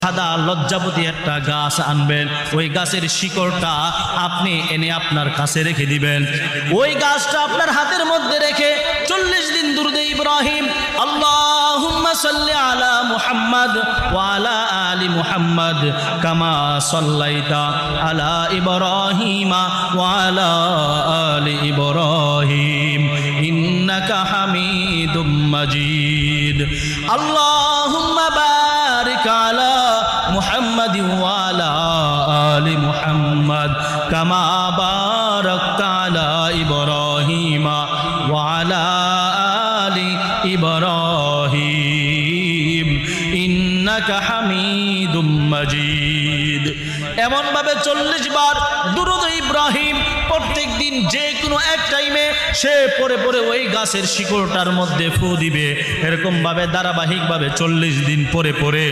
সাদা লজ্জাপতি একটা গাছ আনবেন, ওই গাছের শিকড়টা আপনি এনে আপনার কাছে রেখে দিবেন। ওই গাছটা আপনার হাতের মধ্যে রেখে 40 দিন দুরূদে ইব্রাহিম আল্লাহুম্মা সাল্লি আলা মুহাম্মাদ ওয়া আলা আলি মুহাম্মাদ কামা সাল্লাইতা আলা ইব্রাহিমা ওয়া আলা আলি ইব্রাহিম ইন্নাকা হামিদুম মাজিদ। আল্লাহুম্মা বারিক আলা মুহাম্মাদি ওয়া আলা আলি মুহাম্মাদ কামা বারাকতা আলা ইব্রাহিমা ওয়া আলা আলি ইব্রাহিম ইন্নাকা হামিদুম মাজিদ। এমন ভাবে 40 বার দুরূদ ইব্রাহিম প্রত্যেক দিন যে কোনো এক টাইমে সে পরে পরে ওই গাছের শিকড়টার মধ্যে ফু দিবে। এরকম ভাবে ধারাবাহিকভাবে 40 দিন পরে পরে